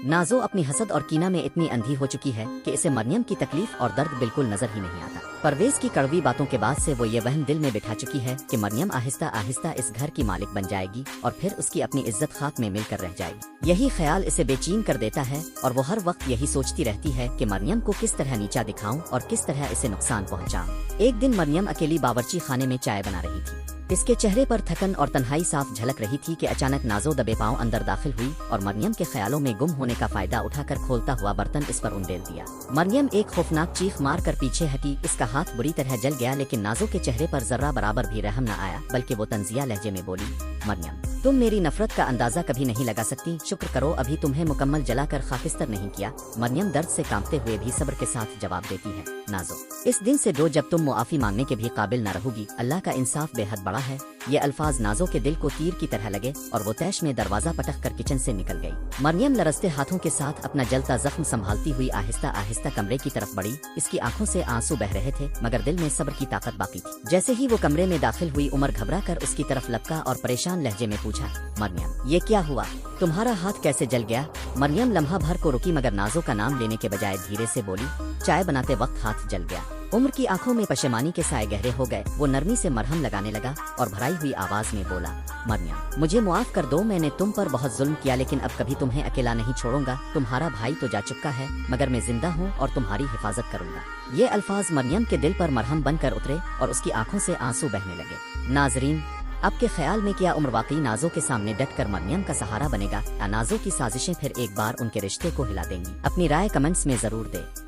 नाज़ो अपनी हसद और कीना में इतनी अंधी हो चुकी है कि इसे मरियम की तकलीफ और दर्द बिल्कुल नजर ही नहीं आता। परवेज की कड़वी बातों के बाद से वो ये वहम दिल में बिठा चुकी है कि मरियम आहिस्ता आहिस्ता इस घर की मालिक बन जाएगी और फिर उसकी अपनी इज्जत खाक में मिलकर रह जाएगी। यही ख्याल इसे बेचैन कर देता है और वो हर वक्त यही सोचती रहती है कि मरियम को किस तरह नीचा दिखाऊं और किस तरह इसे नुकसान पहुंचाऊं। एक दिन मरियम अकेली बावर्ची खाने में चाय बना रही थी। इसके चेहरे पर थकन और तन्हाई साफ झलक रही थी कि अचानक नाज़ो दबे पांव अंदर दाखिल हुई और मरियम के ख्यालों में गुम होने का फायदा उठाकर खोलता हुआ बर्तन इस पर उंडेल दिया। मरियम एक खौफनाक चीख मार कर पीछे हटी। इसका हाथ बुरी तरह जल गया, लेकिन नाज़ो के चेहरे पर जर्रा बराबर भी रहम न आया, बल्कि वो तंजिया लहजे में बोली, मरियम तुम मेरी नफरत का अंदाजा कभी नहीं लगा सकती। शुक्र करो अभी तुम्हें मुकम्मल जलाकर खाकिस्तर नहीं किया। मरियम दर्द से कांपते हुए भी सब्र के साथ जवाब देती है, नाज़ो इस दिन से दो जब तुम मुआफी मांगने के भी काबिल न रहोगी। अल्लाह का इंसाफ बेहद बड़ा है। ये अल्फाज नाज़ो के दिल को तीर की तरह लगे और वो तैश में दरवाजा पटक कर किचन से निकल गई। मरियम लरसते हाथों के साथ अपना जलता जख्म संभालती हुई आहिस्ता आहिस्ता कमरे की तरफ बढ़ी। इसकी आंखों से आंसू बह रहे थे, मगर दिल में सब्र की ताकत बाकी थी। जैसे ही वो कमरे में दाखिल हुई, उमर घबरा कर उसकी तरफ लपका और परेशान लहजे में पूछा, मरियम ये क्या हुआ? तुम्हारा हाथ कैसे जल गया? मरियम लम्हा भर को रुकी, मगर नाज़ो का नाम लेने के बजाय धीरे से बोली, चाय बनाते वक्त हाथ जल गया। उम्र की आंखों में पशेमानी के साए गहरे हो गए। वो नरमी से मरहम लगाने लगा और भराई हुई आवाज में बोला, मरियम मुझे मुआफ कर दो। मैंने तुम पर बहुत जुल्म किया, लेकिन अब कभी तुम्हें अकेला नहीं छोड़ूंगा। तुम्हारा भाई तो जा चुका है, मगर मैं जिंदा हूँ और तुम्हारी हिफाजत करूंगा। ये अल्फाज मरियम के दिल पर मरहम बनकर उतरे और उसकी आंखों से आंसू बहने लगे। नाजरीन, आपके ख्याल में क्या उम्र वाकई नाज़ो के सामने डट कर मरियम का सहारा बनेगा या नाज़ो की साजिशें फिर एक बार उनके रिश्ते को हिला देंगी? अपनी राय कमेंट्स में जरूर दें।